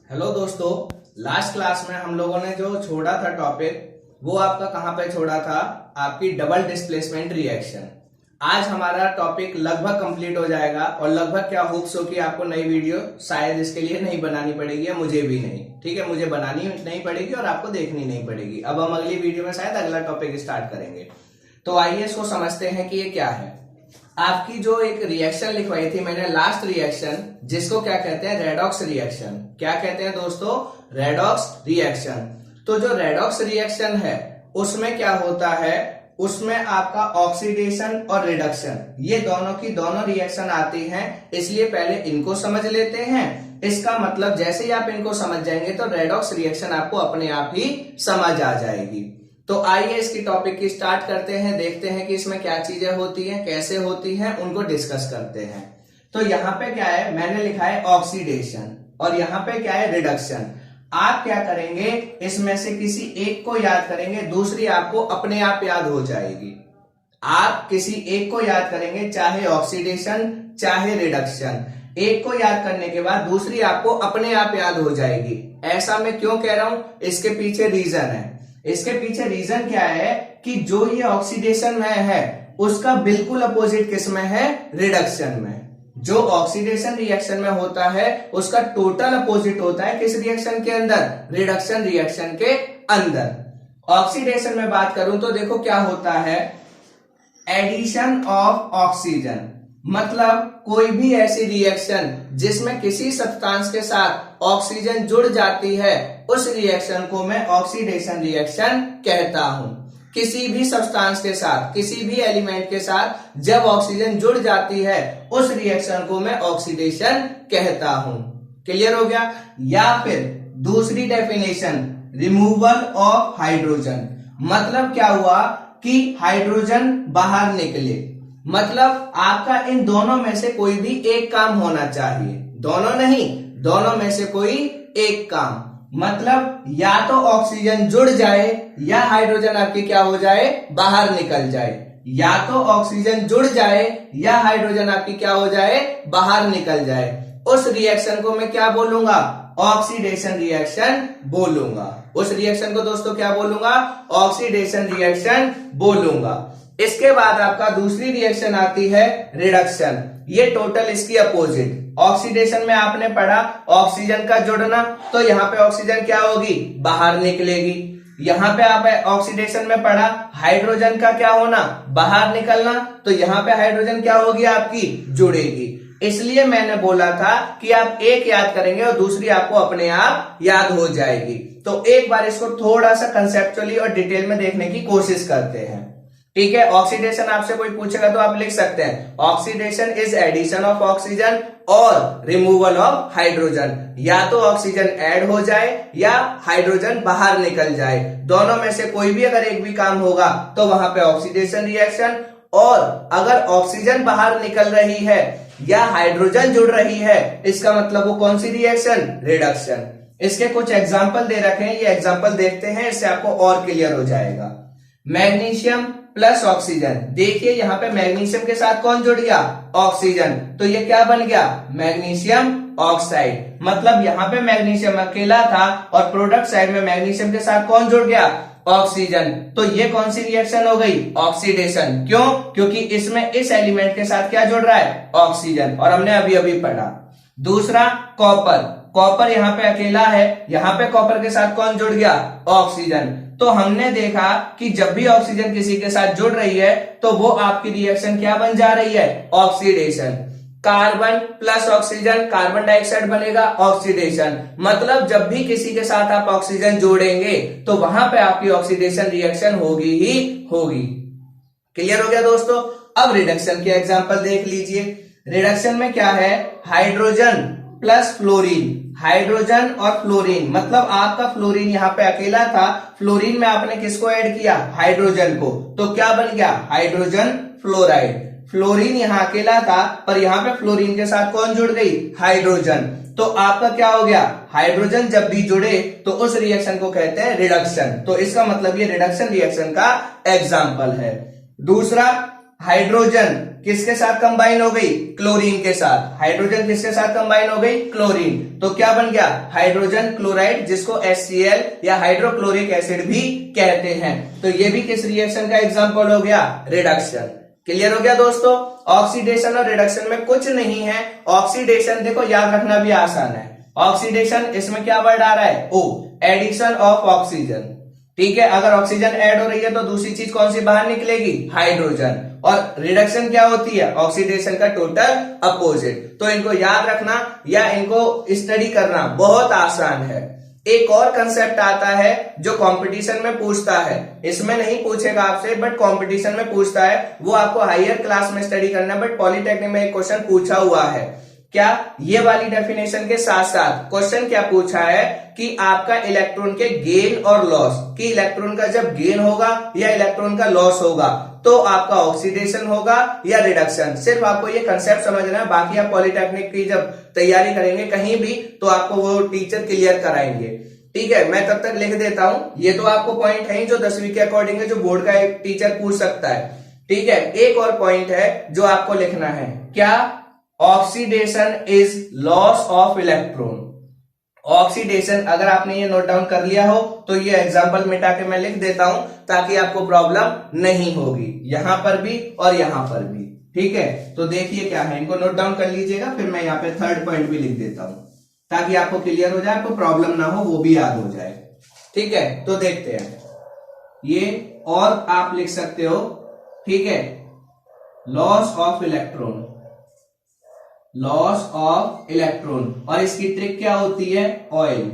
Hello दोस्तों, last class में हम लोगों ने जो छोड़ा था टॉपिक, वो आपका कहां पे छोड़ा था? आपकी डबल डिस्प्लेसमेंट रिएक्शन। आज हमारा टॉपिक लगभग कंप्लीट हो जाएगा और लगभग क्या होप्स हो कि आपको नई वीडियो शायद इसके लिए नहीं बनानी पड़ेगी या मुझे भी नहीं, ठीक है, मुझे बनानी नहीं पड़ेगी और आपको देखनी नहीं पड़ेगी। अब हम अगली वीडियो में शायद अगला टॉपिक स्टार्ट करेंगे। तो आइए इसको समझते हैं कि ये क्या है। आपकी जो एक रिएक्शन लिखवाई थी मैंने, लास्ट रिएक्शन, जिसको क्या कहते हैं? Redox reaction. क्या कहते हैं दोस्तों? Redox reaction. तो जो रेडॉक्स रिएक्शन है उसमें क्या होता है? उसमें आपका ऑक्सीडेशन और रिडक्शन, ये दोनों की दोनों रिएक्शन आती हैं। इसलिए पहले इनको समझ लेते हैं। इसका मतलब जैसे ही आप इनको समझ जाएंगे तो रेडॉक्स रिएक्शन आपको अपने आप ही समझ आ जाएगी। तो आइए इसकी टॉपिक की स्टार्ट करते हैं, देखते हैं कि इसमें क्या चीजें होती हैं, कैसे होती हैं, उनको डिस्कस करते हैं। तो यहाँ पे क्या है? मैंने लिखा है ऑक्सीडेशन और यहाँ पे क्या है? रिडक्शन। आप क्या करेंगे? इसमें से किसी एक को याद करेंगे, दूसरी आपको अपने आप याद हो जाएगी। आप किसी एक को याद करेंगे, चाहे ऑक्सीडेशन चाहे रिडक्शन। एक को याद करने के बाद दूसरी आपको अपने आप याद हो जाएगी। ऐसा मैं क्यों कह रहा हूं? इसके पीछे रीजन है। इसके पीछे रीजन क्या है कि जो ये ऑक्सीडेशन में है उसका बिल्कुल अपोजिट किस में है? रिडक्शन में। जो ऑक्सीडेशन रिएक्शन में होता है उसका टोटल अपोजिट होता है किस रिएक्शन के अंदर? रिडक्शन रिएक्शन के अंदर। ऑक्सीडेशन में बात करूं तो देखो क्या होता है, एडिशन ऑफ ऑक्सीजन, मतलब कोई भी ऐसी रिएक्शन जिसमें किसी सब्सटेंस के साथ ऑक्सीजन जुड़ जाती है, उस रिएक्शन को मैं ऑक्सीडेशन रिएक्शन कहता हूं। किसी भी सब्सटेंस के साथ, किसी भी एलिमेंट के साथ जब ऑक्सीजन जुड़ जाती है उस रिएक्शन को मैं ऑक्सीडेशन कहता हूं। क्लियर हो गया? या फिर दूसरी डेफिनेशन, रिमूवल ऑफ हाइड्रोजन, मतलब क्या हुआ कि हाइड्रोजन बाहर निकले। मतलब आपका इन दोनों में से कोई भी एक काम होना चाहिए, दोनों नहीं, दोनों में से कोई एक काम। मतलब या तो ऑक्सीजन जुड़ जाए या हाइड्रोजन आपकी क्या हो जाए? बाहर निकल जाए। या तो ऑक्सीजन जुड़ जाए या हाइड्रोजन आपकी क्या हो जाए? बाहर निकल जाए। उस रिएक्शन को मैं क्या बोलूंगा? ऑक्सीडेशन रिएक्शन बोलूंगा। उस रिएक्शन को दोस्तों क्या बोलूंगा? ऑक्सीडेशन रिएक्शन बोलूंगा। इसके बाद आपका दूसरी रिएक्शन आती है रिडक्शन। ये टोटल इसकी अपोजिट। ऑक्सीडेशन में आपने पढ़ा ऑक्सीजन का जुड़ना, तो यहाँ पे ऑक्सीजन क्या होगी? बाहर निकलेगी। यहाँ पे आप ऑक्सीडेशन में पढ़ा हाइड्रोजन का क्या होना? बाहर निकलना, तो यहाँ पे हाइड्रोजन क्या होगी? आपकी जुड़ेगी। इसलिए मैंने बोला था कि आप एक याद करेंगे और दूसरी आपको अपने आप याद हो जाएगी। तो एक बार इसको थोड़ा सा कंसेप्चुअली और डिटेल में देखने की कोशिश करते हैं, ठीक है। ऑक्सीडेशन आपसे कोई पूछेगा तो आप लिख सकते हैं, oxidation is addition of oxygen और रिमूवल ऑफ हाइड्रोजन। या तो ऑक्सीजन ऐड हो जाए या हाइड्रोजन बाहर निकल जाए, दोनों में से कोई भी अगर एक भी काम होगा तो वहां पे ऑक्सीडेशन रिएक्शन। और अगर ऑक्सीजन बाहर निकल रही है या हाइड्रोजन जुड़ रही है, इसका मतलब वो कौन सी रिएक्शन? रिडक्शन। इसके कुछ एग्जाम्पल दे रखे हैं, ये एग्जाम्पल देखते हैं, इससे आपको और क्लियर हो जाएगा। मैग्नीशियम प्लस ऑक्सीजन, देखिए यहाँ पे मैग्नीशियम के साथ कौन जुड़ गया? ऑक्सीजन, तो ये क्या बन गया? Magnesium oxide. मतलब यहाँ पे मैग्नीशियम अकेला था और प्रोडक्ट साइड में मैग्नीशियम के साथ कौन जुड़ गया? ऑक्सीजन। तो ये कौन सी रिएक्शन हो गई? ऑक्सीडेशन। क्यों? क्योंकि इसमें इस एलिमेंट के साथ क्या जुड़ रहा है? ऑक्सीजन, और हमने अभी अभी पढ़ा। दूसरा कॉपर, कॉपर यहाँ पे अकेला है, यहाँ पे कॉपर के साथ कौन जुड़ गया? ऑक्सीजन। तो हमने देखा कि जब भी ऑक्सीजन किसी के साथ जुड़ रही है तो वो आपकी रिएक्शन क्या बन जा रही है? Oxidation. Carbon plus oxygen, carbon dioxide बनेगा, ऑक्सीडेशन। मतलब जब भी किसी के साथ आप ऑक्सीजन जोड़ेंगे तो वहां पे आपकी ऑक्सीडेशन रिएक्शन होगी ही होगी। क्लियर हो गया दोस्तों? अब रिडक्शन के एग्जांपल देख लीजिए। रिडक्शन में क्या है? हाइड्रोजन प्लस फ्लोरीन, हाइड्रोजन और फ्लोरीन, मतलब आपका फ्लोरीन यहाँ पे अकेला था, फ्लोरीन में आपने किसको ऐड किया? हाइड्रोजन को, तो क्या बन गया? Hydrogen fluoride. फ्लोरीन यहाँ अकेला था पर यहाँ पे फ्लोरीन के साथ कौन जुड़ गई? हाइड्रोजन। तो आपका क्या हो गया? हाइड्रोजन जब भी जुड़े तो उस रिएक्शन को कहते हैं रिडक्शन। तो इसका मतलब ये रिडक्शन रिएक्शन का एग्जाम्पल है। दूसरा हाइड्रोजन किसके साथ कंबाइन हो गई? क्लोरीन के साथ। हाइड्रोजन किसके साथ कंबाइन हो गई? क्लोरीन। तो क्या बन गया? हाइड्रोजन क्लोराइड, जिसको HCl या हाइड्रोक्लोरिक एसिड भी कहते हैं। तो ये भी किस रिएक्शन का एग्जांपल हो गया? रिडक्शन। क्लियर हो गया दोस्तों? ऑक्सीडेशन और रिडक्शन में कुछ नहीं है। ऑक्सीडेशन देखो याद रखना भी आसान है। ऑक्सीडेशन, इसमें क्या वर्ड आ रहा है? ओ, एडिशन ऑफ ऑक्सीजन। ठीक है, अगर ऑक्सीजन ऐड हो रही है तो दूसरी चीज कौन सी बाहर निकलेगी? हाइड्रोजन। और रिडक्शन क्या होती है? ऑक्सीडेशन का टोटल अपोजिट। तो इनको याद रखना या इनको स्टडी करना बहुत आसान है। एक और कंसेप्ट आता है जो कंपटीशन में पूछता है, इसमें नहीं पूछेगा आपसे बट कंपटीशन में पूछता है, वो आपको हायर क्लास में स्टडी करना है, बट पॉलिटेक्निक में एक क्वेश्चन पूछा हुआ है। क्या? ये वाली डेफिनेशन के साथ साथ क्वेश्चन क्या पूछा है कि आपका इलेक्ट्रॉन के गेन और लॉस, कि इलेक्ट्रॉन का जब गेन होगा या इलेक्ट्रॉन का लॉस होगा तो आपका ऑक्सीडेशन होगा या रिडक्शन। सिर्फ आपको ये कंसेप्ट समझना है, बाकी आप पॉलिटेक्निक की जब तैयारी करेंगे कहीं भी तो आपको वो टीचर क्लियर कराएंगे। ठीक है, मैं तब तक लिख देता हूं। ये तो आपको पॉइंट है जो 10वीं के अकॉर्डिंग है, जो बोर्ड का एक टीचर पूछ सकता है। ठीक है, एक और पॉइंट है जो आपको लिखना है। क्या? Oxidation is loss of electron. Oxidation, अगर आपने ये नोट डाउन कर लिया हो तो ये एग्जांपल मिटा के मैं लिख देता हूं ताकि आपको प्रॉब्लम नहीं होगी, यहां पर भी और यहां पर भी। ठीक है, तो देखिए क्या है, इनको नोट डाउन कर लीजिएगा, फिर मैं यहाँ पे थर्ड पॉइंट भी लिख देता हूं ताकि आपको क्लियर हो जाए, आपको प्रॉब्लम ना हो, वो भी याद हो जाए। ठीक है, तो देखते हैं ये, और आप लिख सकते हो। ठीक है, loss of electron, loss of electron, और इसकी ट्रिक क्या होती है? ऑयल।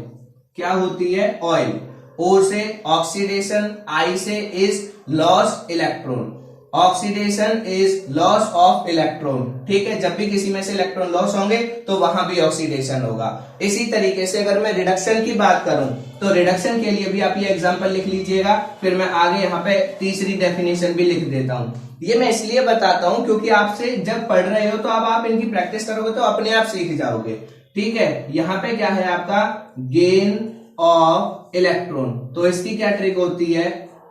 क्या होती है? ऑयल। ओ से ऑक्सीडेशन, आई से is loss electron. Oxidation is loss of electron. ठीक है, जब भी किसी में से इलेक्ट्रॉन लॉस होंगे तो वहां भी ऑक्सीडेशन होगा। इसी तरीके से अगर मैं रिडक्शन की बात करूं तो रिडक्शन के लिए भी आप ये एग्जांपल लिख लीजिएगा, फिर मैं आगे यहाँ पे तीसरी डेफिनेशन भी लिख देता हूं। ये मैं इसलिए बताता हूं क्योंकि आपसे जब पढ़ रहे हो तो अब आप इनकी प्रैक्टिस करोगे तो अपने आप सीख जाओगे। ठीक है, यहाँ पे क्या है आपका? गेन ऑफ इलेक्ट्रॉन, तो इसकी क्या ट्रिक होती है?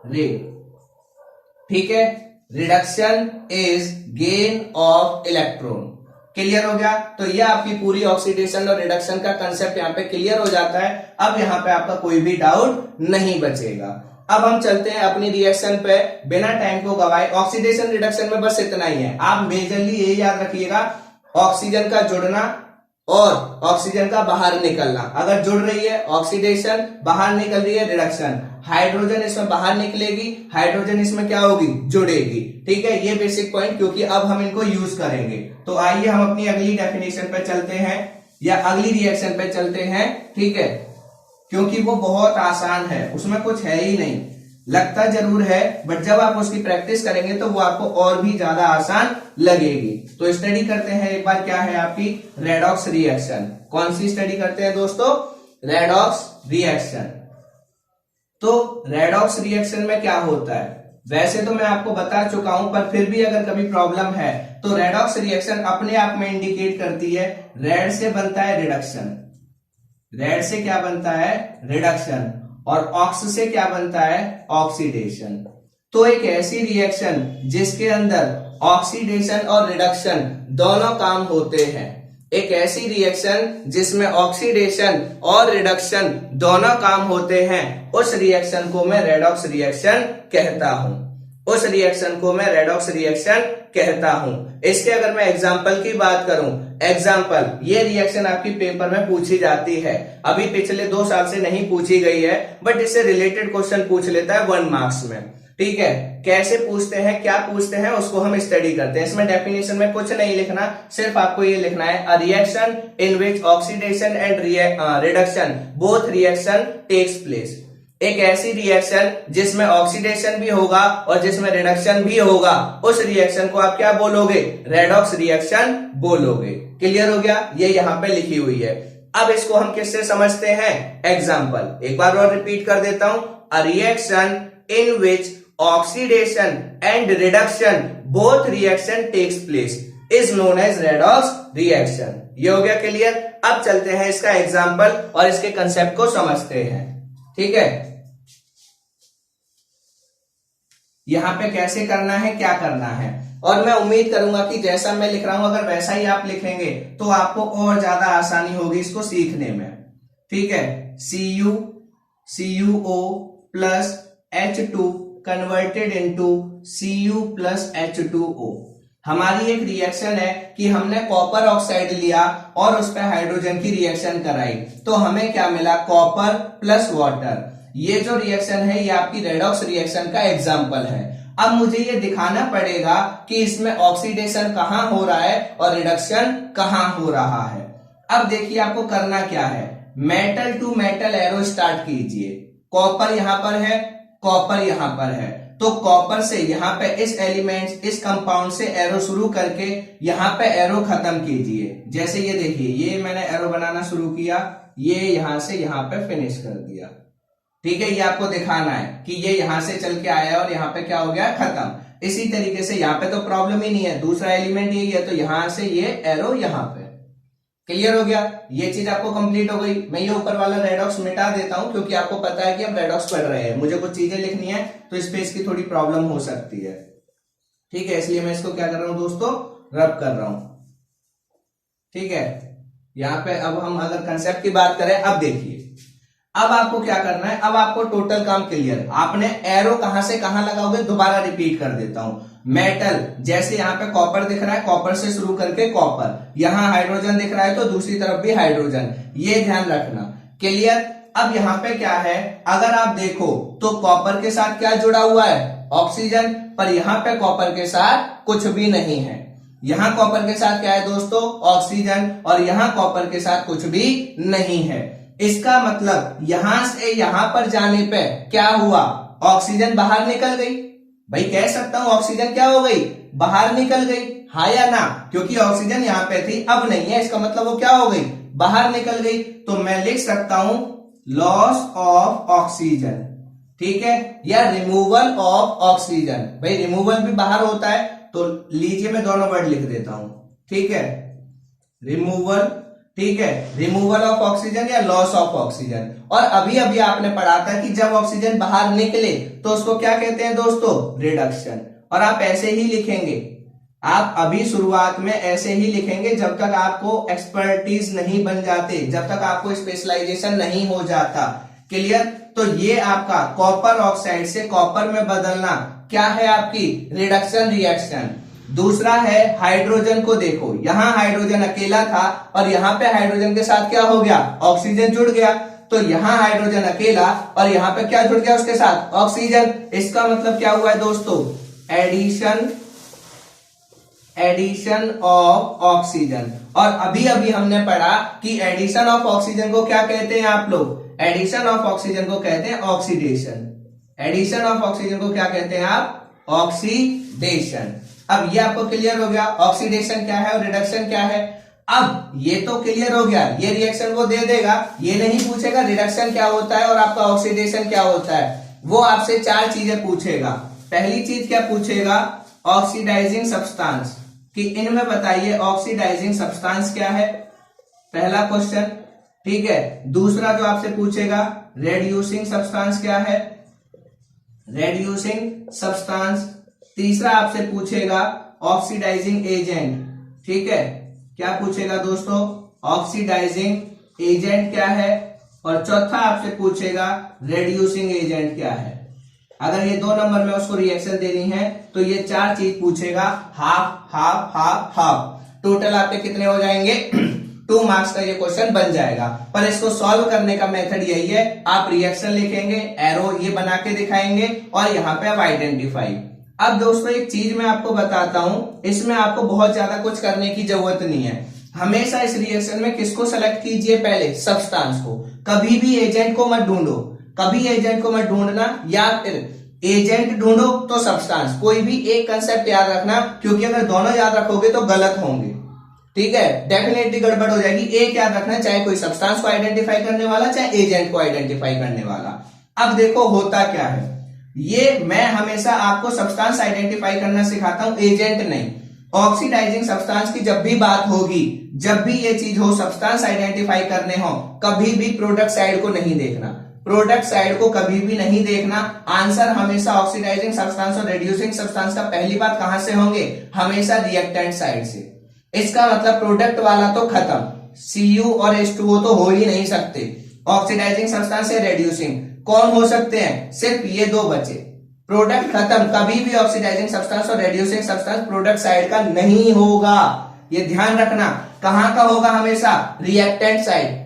रे। ठीक है, reduction is gain of electron. Clear हो गया? तो ये आपकी पूरी ऑक्सीडेशन और रिडक्शन का कंसेप्ट यहाँ पे क्लियर हो जाता है। अब यहाँ पे आपका कोई भी डाउट नहीं बचेगा। अब हम चलते हैं अपनी रिएक्शन पे बिना टाइम को गवाए। ऑक्सीडेशन रिडक्शन में बस इतना ही है, आप मेजरली ये याद रखिएगा, ऑक्सीजन का जुड़ना और ऑक्सीजन का बाहर निकलना। अगर जुड़ रही है ऑक्सीडेशन, बाहर निकल रही है रिडक्शन। हाइड्रोजन इसमें बाहर निकलेगी, हाइड्रोजन इसमें क्या होगी? जुड़ेगी। ठीक है, ये बेसिक पॉइंट, क्योंकि अब हम इनको यूज करेंगे। तो आइए हम अपनी अगली डेफिनेशन पे चलते हैं या अगली रिएक्शन पे चलते हैं। ठीक है, क्योंकि वो बहुत आसान है, उसमें कुछ है ही नहीं, लगता जरूर है बट जब आप उसकी प्रैक्टिस करेंगे तो वो आपको और भी ज्यादा आसान लगेगी। तो स्टडी करते हैं एक बार, क्या है आपकी? Redox reaction. कौन सी स्टडी करते हैं दोस्तों? Redox reaction. तो रेडॉक्स रिएक्शन में क्या होता है? वैसे तो मैं आपको बता चुका हूं, पर फिर भी अगर कभी प्रॉब्लम है तो रेडॉक्स रिएक्शन अपने आप में इंडिकेट करती है, रेड से बनता है रिडक्शन, रेड से क्या बनता है? रिडक्शन, और ऑक्स से क्या बनता है? ऑक्सीडेशन। तो एक ऐसी रिएक्शन जिसके अंदर ऑक्सीडेशन और रिडक्शन दोनों काम होते हैं, एक ऐसी रिएक्शन जिसमें ऑक्सीडेशन और रिडक्शन दोनों काम होते हैं, उस रिएक्शन को मैं रेडॉक्स रिएक्शन कहता हूं। उस रिएक्शन को मैं रेडॉक्स रिएक्शन कहता हूं। इसके अगर मैं एग्जांपल की बात करूं, एग्जांपल, ये रिएक्शन आपकी पेपर में पूछी जाती है, अभी पिछले 2 साल से नहीं पूछी गई है बट इससे रिलेटेड क्वेश्चन पूछ लेता है 1 मार्क्स में। ठीक है, कैसे पूछते हैं, क्या पूछते हैं, उसको हम स्टडी करते हैं। इसमें डेफिनेशन में कुछ नहीं लिखना, सिर्फ आपको ये लिखना है, a reaction in which oxidation and reduction both reaction takes place. एक ऐसी रिएक्शन जिसमें ऑक्सीडेशन भी होगा और जिसमें रिडक्शन भी होगा, उस रिएक्शन को आप क्या बोलोगे? रेडॉक्स रिएक्शन बोलोगे। क्लियर हो गया? ये यहाँ पे लिखी हुई है। अब इसको हम किससे समझते हैं? एग्जाम्पल एक बार और रिपीट कर देता हूं, a reaction in which oxidation and reduction both reaction takes place is known as redox reaction. ये हो गया क्लियर? अब चलते हैं इसका एग्जाम्पल और इसके कंसेप्ट को समझते हैं। ठीक है, यहां पे कैसे करना है, क्या करना है। और मैं उम्मीद करूंगा कि जैसा मैं लिख रहा हूं अगर वैसा ही आप लिखेंगे तो आपको और ज्यादा आसानी होगी इसको सीखने में। ठीक है, CuCuO plus H2 converted into Cu plus H2O। हमारी एक रिएक्शन है कि हमने कॉपर ऑक्साइड लिया और उस पर हाइड्रोजन की रिएक्शन कराई, तो हमें क्या मिला, कॉपर प्लस वाटर। ये जो रिएक्शन है ये आपकी रेडॉक्स रिएक्शन का एग्जाम्पल है। अब मुझे ये दिखाना पड़ेगा कि इसमें ऑक्सीडेशन कहाँ हो रहा है और रिडक्शन कहाँ हो रहा है। अब देखिए आपको करना क्या है, metal to metal arrow start कीजिए। कॉपर यहां पर है, कॉपर यहां पर है, तो कॉपर से यहां पे इस एलिमेंट इस कंपाउंड से एरो शुरू करके यहां पे एरो खत्म कीजिए। जैसे ये देखिए, ये मैंने एरो बनाना शुरू किया, ये यहां से यहां पे फिनिश कर दिया। ठीक है, ये आपको दिखाना है कि ये यहां से चल के आया और यहाँ पे क्या हो गया, खत्म। इसी तरीके से यहाँ पे तो प्रॉब्लम ही नहीं है, दूसरा एलिमेंट यही है, तो यहां से ये एरो यहाँ पे। क्लियर हो गया, ये चीज आपको कंप्लीट हो गई। मैं ये ऊपर वाला रेडॉक्स मिटा देता हूं क्योंकि आपको पता है कि हम रेडॉक्स पढ़ रहे हैं, मुझे कुछ चीजें लिखनी है तो इस पे इसकी थोड़ी प्रॉब्लम हो सकती है। ठीक है, इसलिए मैं इसको क्या कर रहा हूं दोस्तों, रब कर रहा हूं। ठीक है, यहाँ पे अब हम अगर कंसेप्ट की बात करें, अब देखिए अब आपको क्या करना है, अब आपको टोटल काम क्लियर। आपने एरो कहां से कहां लगाओगे, दोबारा रिपीट कर देता हूं। मेटल, जैसे यहाँ पे कॉपर दिख रहा है, कॉपर से शुरू करके कॉपर, यहाँ हाइड्रोजन दिख रहा है तो दूसरी तरफ भी हाइड्रोजन, ये ध्यान रखना। क्लियर। अब यहाँ पे क्या है, अगर आप देखो तो कॉपर के साथ क्या जुड़ा हुआ है, ऑक्सीजन, पर यहाँ पे कॉपर के साथ कुछ भी नहीं है। यहाँ कॉपर के साथ क्या है दोस्तों, ऑक्सीजन, और यहाँ कॉपर के साथ कुछ भी नहीं है। इसका मतलब यहां से यहां पर जाने पे क्या हुआ, ऑक्सीजन बाहर निकल गई। भाई कह सकता हूं ऑक्सीजन क्या हो गई, बाहर निकल गई, हाँ या ना, क्योंकि ऑक्सीजन यहां पे थी अब नहीं है, इसका मतलब वो क्या हो गई, बाहर निकल गई। तो मैं लिख सकता हूं लॉस ऑफ ऑक्सीजन, ठीक है, या रिमूवल ऑफ ऑक्सीजन। भाई रिमूवल भी बाहर होता है, तो लीजिए मैं दोनों वर्ड लिख देता हूं। ठीक है, रिमूवल, ठीक है, रिमूवल ऑफ ऑक्सीजन या लॉस ऑफ ऑक्सीजन। और अभी अभी आपने पढ़ा था कि जब ऑक्सीजन बाहर निकले तो उसको क्या कहते हैं दोस्तों, रिडक्शन। और आप ऐसे ही लिखेंगे, आप अभी शुरुआत में ऐसे ही लिखेंगे जब तक आपको एक्सपर्टीज नहीं बन जाते, जब तक आपको स्पेशलाइजेशन नहीं हो जाता। क्लियर। तो ये आपका कॉपर ऑक्साइड से कॉपर में बदलना क्या है, आपकी रिडक्शन रिएक्शन। दूसरा है हाइड्रोजन को देखो, यहां हाइड्रोजन अकेला था और यहां पे हाइड्रोजन के साथ क्या हो गया, ऑक्सीजन जुड़ गया। तो यहां हाइड्रोजन अकेला और यहां पे क्या जुड़ गया उसके साथ, ऑक्सीजन। इसका मतलब क्या हुआ है दोस्तों, एडिशन ऑफ ऑक्सीजन। और अभी अभी हमने पढ़ा कि एडिशन ऑफ ऑक्सीजन को क्या कहते हैं आप लोग, एडिशन ऑफ ऑक्सीजन को कहते हैं ऑक्सीडेशन। एडिशन ऑफ ऑक्सीजन को क्या कहते हैं आप, ऑक्सीडेशन। अब ये आपको क्लियर हो गया, ऑक्सीडेशन क्या है और रिडक्शन क्या है। अब ये तो क्लियर हो गया, ये रिएक्शन वो दे देगा, ये नहीं पूछेगा रिडक्शन क्या होता है और आपका ऑक्सीडेशन क्या होता है। वो आपसे चार चीजें पूछेगा। पहली चीज क्या पूछेगा, ऑक्सीडाइजिंग सब्सटेंस, कि इनमें बताइए ऑक्सीडाइजिंग सब्सटेंस क्या है, पहला क्वेश्चन। ठीक है, दूसरा जो आपसे पूछेगा रेड्यूसिंग सब्सटेंस क्या है, रेड्यूसिंग सब्सटेंस। तीसरा आपसे पूछेगा ऑक्सीडाइजिंग एजेंट, ठीक है, क्या पूछेगा दोस्तों, ऑक्सीडाइजिंग एजेंट क्या है। और चौथा आपसे पूछेगा रेड्यूसिंग एजेंट क्या है। अगर ये 2 नंबर में उसको रिएक्शन देनी है तो ये 4 चीज पूछेगा, half half half half. Total आपके कितने हो जाएंगे 2 मार्क्स का ये क्वेश्चन बन जाएगा। पर इसको सॉल्व करने का मेथड यही है, आप रिएक्शन लिखेंगे, एरो ये बना के दिखाएंगे और यहाँ पे आप आइडेंटिफाई। अब दोस्तों एक चीज मैं आपको बताता हूं, इसमें आपको बहुत ज्यादा कुछ करने की जरूरत नहीं है। हमेशा इस रिएक्शन में किसको सेलेक्ट कीजिए, पहले सब्सटेंस को। कभी भी एजेंट को मत ढूंढो, कभी एजेंट को मत ढूंढना, या फिर एजेंट ढूंढो तो सब्सटेंस। कोई भी एक कंसेप्ट याद रखना, क्योंकि अगर दोनों याद रखोगे तो गलत होंगे। ठीक है, डेफिनेटली गड़बड़ हो जाएगी। एक याद रखना, चाहे कोई सब्सटेंस को आइडेंटिफाई करने वाला, चाहे एजेंट को आइडेंटिफाई करने वाला। अब देखो होता क्या है, ये मैं हमेशा आपको सब्सटेंस आइडेंटिफाई करना सिखाता हूं, एजेंट नहीं। ऑक्सीडाइजिंग सब्सटेंस की जब भी बात होगी, जब भी ये चीज हो, सब्सटेंस आइडेंटिफाई करने हो, कभी भी प्रोडक्ट साइड को नहीं देखना। प्रोडक्ट साइड को कभी भी नहीं देखना। आंसर हमेशा ऑक्सीडाइजिंग सब्सटेंस और रिड्यूसिंग सब्सटेंस का पहली बात कहां से होंगे, हमेशा रिएक्टेंट साइड से। इसका मतलब प्रोडक्ट वाला तो खत्म, Cu और H2O तो हो ही नहीं सकते। ऑक्सीडाइजिंग सब्सटेंस या रिड्यूसिंग कौन हो सकते हैं, सिर्फ ये दो बचे। प्रोडक्ट खत्म, कभी भी ऑक्सीडाइजिंग सब्सटेंस और रिड्यूसिंग सब्सटेंस प्रोडक्ट साइड का नहीं होगा, ये ध्यान रखना। कहां का होगा, हमेशा रिएक्टेंट साइड।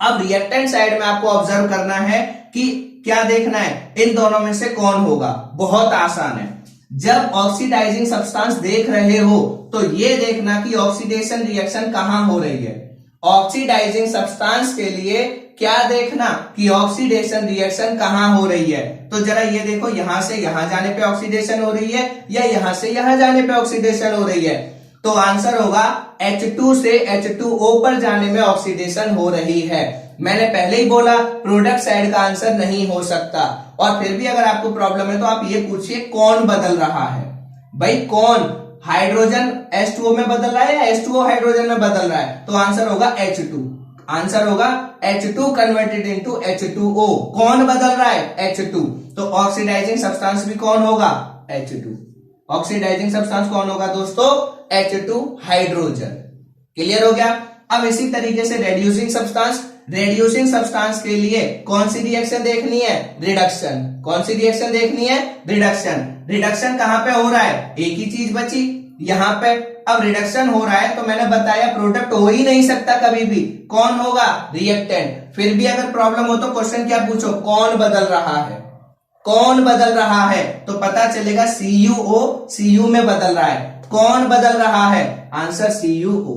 अब रिएक्टेंट साइड में आपको ऑब्जर्व करना है कि क्या देखना है, इन दोनों में से कौन होगा। बहुत आसान है, जब ऑक्सीडाइजिंग सब्सटेंस देख रहे हो तो ये देखना कि ऑक्सीडेशन रिएक्शन कहां हो रही है। ऑक्सीडाइजिंग सब्सटेंस के लिए क्या देखना कि ऑक्सीडेशन रिएक्शन कहां हो रही है। तो जरा ये देखो, यहां से यहां जाने पे ऑक्सीडेशन हो रही है या यहां से यहां जाने पे ऑक्सीडेशन हो रही है। तो आंसर होगा H2 से H2O पर जाने में ऑक्सीडेशन हो रही है। मैंने पहले ही बोला प्रोडक्ट साइड का आंसर नहीं हो सकता। और फिर भी अगर आपको प्रॉब्लम है तो आप ये पूछिए कौन बदल रहा है। भाई कौन, हाइड्रोजन H2O में बदल रहा है या H2O हाइड्रोजन में बदल रहा है, तो आंसर होगा H2। आंसर होगा H2 कन्वर्टेड इनटू H2O। कौन बदल रहा है, H2। तो ऑक्सीडाइजिंग सब्सटेंस भी कौन होगा, H2। ऑक्सीडाइजिंग सब्सटेंस कौन होगा दोस्तों, H2 हाइड्रोजन। क्लियर हो गया। अब इसी तरीके से रेड्यूसिंग सब्सटेंस, रेड्यूसिंग सब्सटेंस के लिए कौन सी रिएक्शन देखनी है, रिडक्शन। कौन सी रिएक्शन देखनी है, रिडक्शन। रिडक्शन कहां पे हो रहा है, एक ही चीज बची यहां पे। अब रिडक्शन हो रहा है तो मैंने बताया प्रोडक्ट हो ही नहीं सकता कभी भी, कौन होगा, रिएक्टेंट। फिर भी अगर प्रॉब्लम हो तो क्वेश्चन क्या पूछो, कौन बदल रहा है। कौन बदल रहा है तो पता चलेगा CuO Cu में बदल रहा है। कौन बदल रहा है, answer CuO।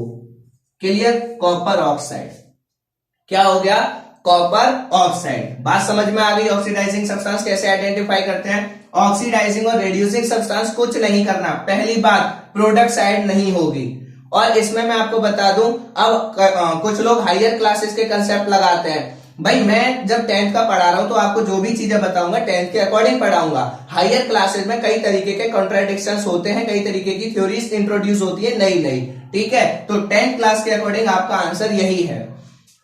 Clear, copper oxide. क्या हो गया, कॉपर ऑक्साइड। बात समझ में आ गई। ऑक्सीडाइजिंग सब्सटेंस कैसे आइडेंटिफाई करते हैं। ऑक्सीडाइजिंग और रिड्यूसिंग सब्सटेंस कुछ नहीं करना, पहली बात प्रोडक्ट साइड नहीं होगी। और इसमें मैं आपको बता दूं, अब कुछ लोग हायर क्लासेस के कंसेप्ट लगाते हैं। भाई मैं जब 10th का पढ़ा रहा हूं तो आपको जो भी चीजें बताऊंगा 10th के अकॉर्डिंग पढ़ाऊंगा। हायर क्लासेस में कई तरीके के कॉन्ट्राडिक्शंस होते हैं, कई तरीके की थ्योरीज इंट्रोड्यूस होती है नई नई, ठीक है। तो 10th क्लास के अकॉर्डिंग आपका आंसर यही है,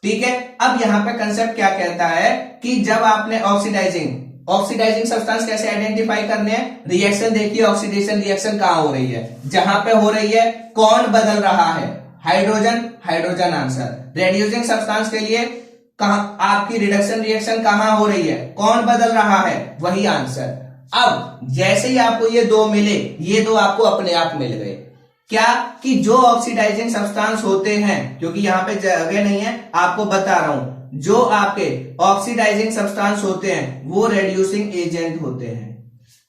ठीक है। अब यहाँ पे कंसेप्ट क्या कहता है कि जब आपने ऑक्सीडाइजिंग सब्सटेंस कैसे आइडेंटिफाई करने हैं, रिएक्शन देखिए, ऑक्सीडेशन रिएक्शन कहां हो रही है, जहां पे हो रही है। कौन बदल रहा है, हाइड्रोजन आंसर। रेड्यूसिंग सब्सटेंस के लिए कहां आपकी रिडक्शन रिएक्शन कहां हो रही है, कौन बदल रहा है, वही आंसर। अब जैसे ही आपको ये दो मिले, ये दो आपको अपने आप मिल गए। क्या कि जो ऑक्सीडाइजिंग सब्सटेंस होते हैं, क्योंकि यहां पे जगह नहीं है, आपको बता रहा हूं, जो आपके ऑक्सीडाइजिंग सब्सटेंस होते हैं वो रेड्यूसिंग एजेंट होते हैं।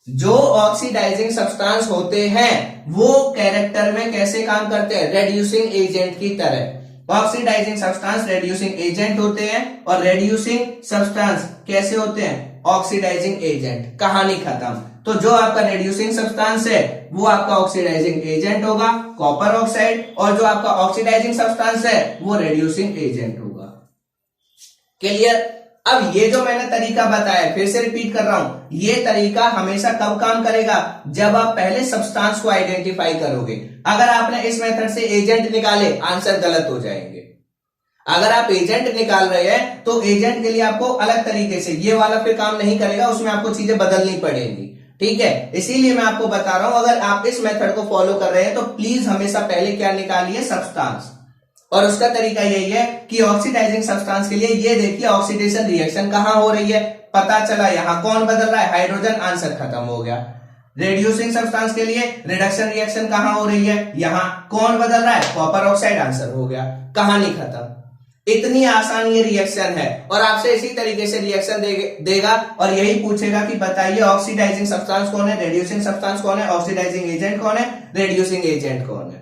जो ऑक्सीडाइजिंग सब्सटेंस होते हैं वो कैरेक्टर में कैसे काम करते हैं, रेड्यूसिंग एजेंट की तरह। ऑक्सीडाइजिंग सब्सटेंस रेड्यूसिंग एजेंट होते हैं और रेड्यूसिंग सब्सटेंस कैसे होते हैं, ऑक्सीडाइजिंग एजेंट। कहानी खत्म। तो जो आपका रेड्यूसिंग सब्सटेंस है वो आपका ऑक्सीडाइजिंग एजेंट होगा, कॉपर ऑक्साइड, और जो आपका ऑक्सीडाइजिंग सब्सटेंस है वो रेड्यूसिंग एजेंट होगा। क्लियर। अब ये जो मैंने तरीका बताया, फिर से रिपीट कर रहा हूं, ये तरीका हमेशा कब काम करेगा, जब आप पहले सब्सटेंस को आइडेंटिफाई करोगे। अगर आपने इस मेथड से एजेंट निकाले, आंसर गलत हो जाएंगे। अगर आप एजेंट निकाल रहे हैं तो एजेंट के लिए आपको अलग तरीके से, ये वाला फिर काम नहीं करेगा, उसमें आपको चीजें बदलनी पड़ेंगी, ठीक है। इसीलिए मैं आपको बता रहा हूं, अगर आप इस मेथड को फॉलो कर रहे हैं तो प्लीज हमेशा पहले क्या निकालिए, सब्सटेंस। और उसका तरीका यही है कि ऑक्सीडाइजिंग सब्सटेंस के लिए ये देखिए ऑक्सीडेशन रिएक्शन कहां हो रही है, पता चला यहां कौन बदल रहा है, हाइड्रोजन, आंसर खत्म हो गया। रेड्यूसिंग सब्सटेंस के लिए रिडक्शन रिएक्शन कहां हो रही है, यहां कौन बदल रहा है, कॉपर ऑक्साइड, आंसर हो गया, कहानी खत्म। इतनी आसान ये रिएक्शन है। और आपसे इसी तरीके से रिएक्शन देगा और यही पूछेगा कि बताइए ऑक्सीडाइजिंग सब्सटेंस कौन है, रेड्यूसिंग सब्सटेंस कौन है, ऑक्सीडाइजिंग एजेंट कौन है, रेड्यूसिंग एजेंट कौन है,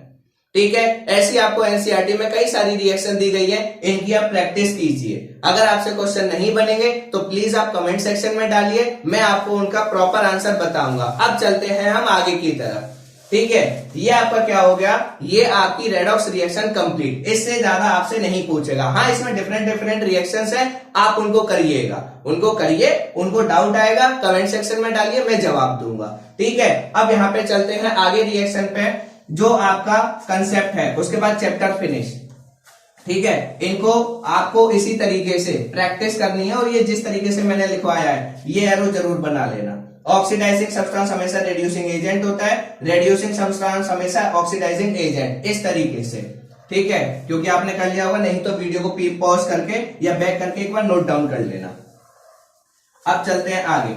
ठीक है। ऐसी आपको एनसीईआरटी में कई सारी रिएक्शन दी गई है, इनकी आप प्रैक्टिस कीजिए। अगर आपसे क्वेश्चन नहीं बनेंगे तो प्लीज आप कमेंट सेक्शन में डालिए, मैं आपको उनका प्रॉपर आंसर बताऊंगा। अब चलते हैं हम आगे की तरफ, ठीक है। ये आपका क्या हो गया, ये आपकी रेडॉक्स रिएक्शन कंप्लीट। इससे ज्यादा आपसे नहीं पूछेगा। हाँ, इसमें डिफरेंट रिएक्शंस हैं, आप उनको करिएगा, उनको डाउट आएगा कमेंट सेक्शन में डालिए, मैं जवाब दूंगा, ठीक है। अब यहाँ पे चलते हैं आगे रिएक्शन पे, जो आपका कंसेप्ट है, उसके बाद चैप्टर फिनिश। ठीक है, इनको आपको इसी तरीके से प्रैक्टिस करनी है और ये जिस तरीके से मैंने लिखवाया है ये एरो जरूर बना लेना। ऑक्सीडाइजिंग सब्सटेंस हमेशा रिड्यूसिंग एजेंट होता है, रिड्यूसिंग सब्सटेंस हमेशा ऑक्सीडाइजिंग एजेंट, इस तरीके से। ठीक है, क्योंकि आपने कर लिया होगा, नहीं तो वीडियो को पॉज करके या बैक करके एक बार नोट डाउन कर लेना। अब चलते हैं आगे।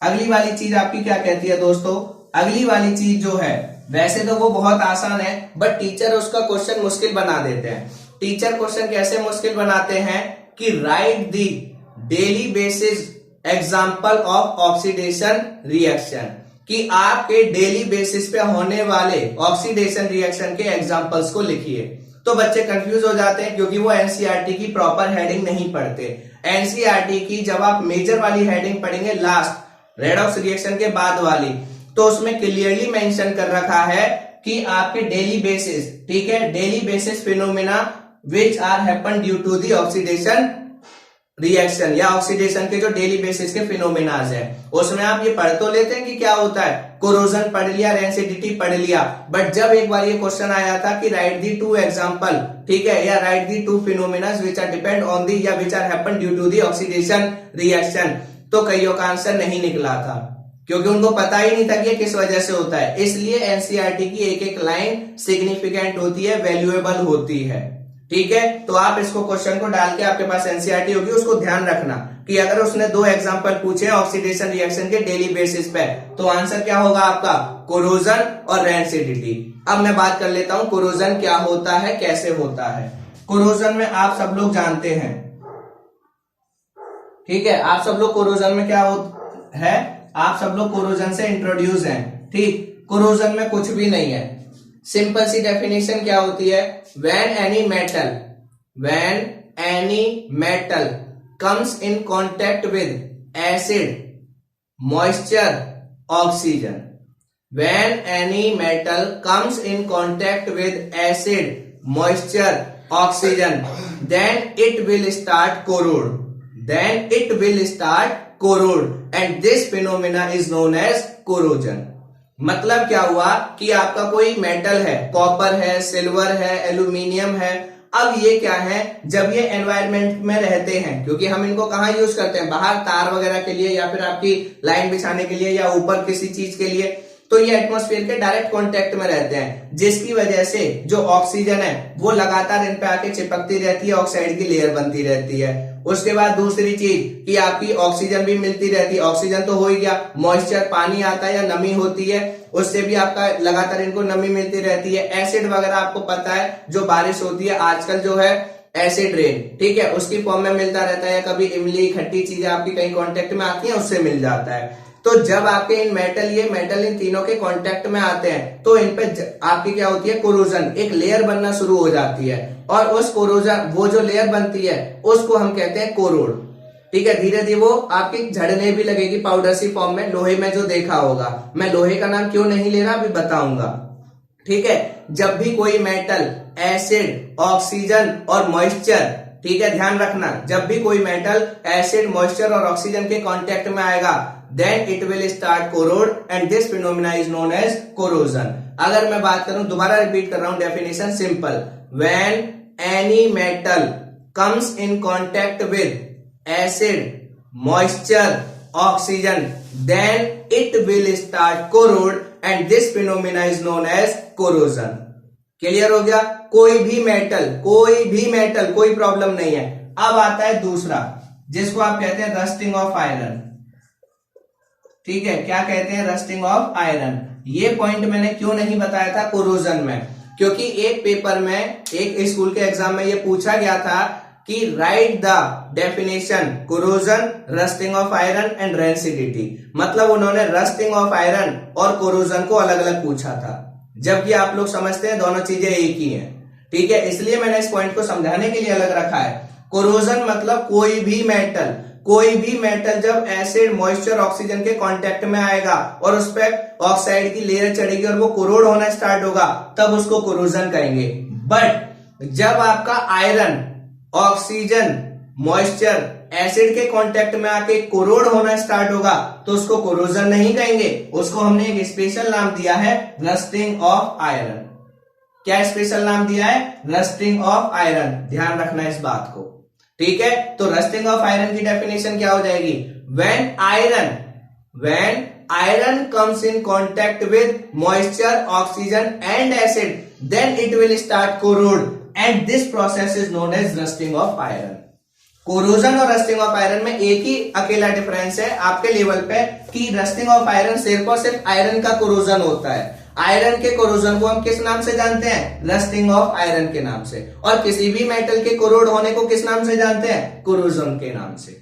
अगली वाली चीज आपकी क्या कहती है दोस्तों? अगली वाली चीज जो है वैसे तो वो बहुत आसान है, बट टीचर उसका क्वेश्चन मुश्किल बना देते हैं। टीचर क्वेश्चन कैसे मुश्किल बनाते हैं कि right the daily basis example of oxidation reaction, कि आपके डेली बेसिस पे होने वाले ऑक्सीडेशन रिएक्शन के एग्जाम्पल्स को लिखिए। तो बच्चे कंफ्यूज हो जाते हैं क्योंकि वो एनसीईआरटी की प्रॉपर हेडिंग नहीं पढ़ते। एनसीईआरटी की जब आप मेजर वाली हेडिंग पढ़ेंगे लास्ट रेडॉक्स रिएक्शन के बाद वाली, तो उसमें क्लियरली मेंशन कर रखा है कि आपके डेली बेसिस, ठीक है, daily basis phenomena which are happen due to the oxidation reaction, या ऑक्सीडेशन के जो डेली बेसिस के फिनोमेनाज है उसमें आप ये पढ़ तो लेते हैं कि क्या होता है, कोरोजन पढ़ लिया, रेंसिडिटी पढ़ लिया, बट जब एक बार ये क्वेश्चन आया था कि राइट दी टू एग्जांपल, ठीक है, या right the two phenomenas which are depend on the या which are happen due to the oxidation reaction, तो कईयों का आंसर नहीं निकला था क्योंकि उनको पता ही नहीं था कि ये किस वजह से होता है। इसलिए एनसीईआरटी की एक एक लाइन सिग्निफिकेंट होती है, वैल्यूएबल होती है। ठीक है, तो आप इसको क्वेश्चन को डाल के आपके पास एनसीईआरटी होगी, उसको ध्यान रखना कि अगर उसने दो एग्जांपल पूछे ऑक्सीडेशन रिएक्शन के डेली बेसिस पे, तो आंसर क्या होगा आपका? कोरोजन और रेंसिडिटी। अब मैं बात कर लेता हूं कोरोजन क्या होता है, कैसे होता है। कोरोजन में आप सब लोग जानते हैं, ठीक है, आप सब लोग कोरोजन में क्या है, आप सब लोग कोरोजन से इंट्रोड्यूस हैं। ठीक, कोरोजन में कुछ भी नहीं है। सिंपल सी डेफिनेशन क्या होती है? When any metal comes in contact with acid, moisture, oxygen, when any metal comes in contact with acid, moisture, oxygen, then it will start corrode and this phenomena is known as corrosion। मतलब क्या हुआ कि आपका कोई metal है, copper है, silver है, aluminium है, अब ये क्या है, जब ये एनवायरनमेंट में रहते हैं, क्योंकि हम इनको कहाँ यूज करते हैं, बाहर तार वगैरह के लिए या फिर आपकी लाइन बिछाने के लिए या ऊपर किसी चीज के लिए, तो ये एटमॉस्फेयर के डायरेक्ट कांटेक्ट में रहते हैं, जिसकी वजह से जो ऑक्सीजन है वो लगातार इन पे आके चिपकती रहती है, ऑक्साइड की लेयर बनती रहती है। उसके बाद दूसरी चीज कि आपकी ऑक्सीजन भी मिलती रहती है, ऑक्सीजन तो हो ही गया, मॉइस्चर पानी आता है या नमी होती है, उससे भी आपका लगातार इनको नमी मिलती रहती है। एसिड वगैरह आपको पता है, जो बारिश होती है आजकल जो है एसिड रेन, ठीक है, उसकी फॉर्म में मिलता रहता है, या कभी इमली खट्टी चीजें आपकी कहीं कांटेक्ट में आती हैं उससे मिल जाता है। तो जब आपके इन मेटल इन तीनों के कांटेक्ट में आते हैं तो इन पे आपकी क्या होती है, कोरोजन, एक लेयर बनना शुरू हो जाती है, और उस कोरोजन, वो जो लेयर बनती है उसको हम कहते हैं कोरोड। ठीक है, धीरे धीरे वो आपकी झड़ने भी लगेगी पाउडर सी फॉर्म में, लोहे में जो देखा होगा। मैं लोहे का नाम क्यों नहीं ले रहा अभी बताऊंगा। ठीक है, जब भी कोई मेटल एसिड, ऑक्सीजन और मॉइस्चर, ठीक है, ध्यान रखना, जब भी कोई मेटल एसिड, मॉइस्चर और ऑक्सीजन के कांटेक्ट में आएगा then it will start corrode and this phenomena is known as corrosion। अगर मैं बात करूं, दोबारा रिपीट कर रहा हूं definition, simple, when any metal comes in contact with acid, moisture, oxygen, then it will start corrode and this phenomena is known as corrosion। Clear हो गया? कोई भी मेटल कोई प्रॉब्लम नहीं है। अब आता है दूसरा, जिसको आप कहते हैं रस्टिंग ऑफ आयरन। ठीक है, क्या कहते हैं? Rusting of iron. ये पॉइंट मैंने क्यों नहीं बताया था कोरोजन में, क्योंकि एक पेपर में, एक स्कूल के एग्जाम में ये पूछा गया था कि right the definition corrosion, rusting of iron and rancidity. मतलब उन्होंने रस्टिंग ऑफ आयरन और कोरोजन को अलग अलग पूछा था, जबकि आप लोग समझते हैं दोनों चीजें एक ही हैं। ठीक है, इसलिए मैंने इस पॉइंट को समझाने के लिए अलग रखा है। कोरोजन मतलब कोई भी मेटल जब एसिड, मॉइस्चर, ऑक्सीजन के कांटेक्ट में आएगा और उस पर ऑक्साइड की लेयर चढ़ेगी और वो कोरोड होना स्टार्ट होगा, तब उसको कोरोजन कहेंगे। बट जब आपका आयरन, ऑक्सीजन, मॉइस्चर, एसिड के कांटेक्ट में आके कोरोड होना स्टार्ट होगा तो उसको कोरोजन नहीं कहेंगे, उसको हमने एक स्पेशल नाम दिया है रस्टिंग ऑफ आयरन। क्या स्पेशल नाम दिया है? Rusting of iron. ध्यान रखना इस बात को, ठीक है। तो रस्टिंग ऑफ आयरन की डेफिनेशन क्या हो जाएगी? When iron comes in contact with moisture, oxygen and acid, then it will start corrode and this process is known as rusting of iron. Corrosion और रस्टिंग ऑफ आयरन में एक ही अकेला difference है आपके लेवल पे कि रस्टिंग ऑफ आयरन सिर्फ और सिर्फ आयरन का कोरोजन होता है। आयरन के कोरोजन को हम किस नाम से जानते हैं? रस्टिंग ऑफ आयरन के नाम से। और किसी भी मेटल के कोरोड होने को किस नाम से जानते हैं? कोरोजन के नाम से।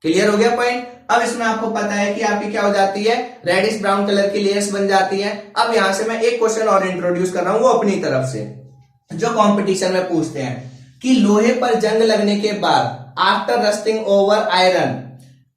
क्लियर हो गया पॉइंट? अब इसमें आपको पता है कि आपकी क्या हो जाती है? रेडिश ब्राउन कलर की लेयर्स बन जाती हैं। अब यहां से मैं एक क्वेश्चन और इंट्रोड्यूस कर रहा हूं, वो अपनी तरफ से, जो कंपटीशन में पूछते हैं कि लोहे पर जंग लगने के बाद after rusting over iron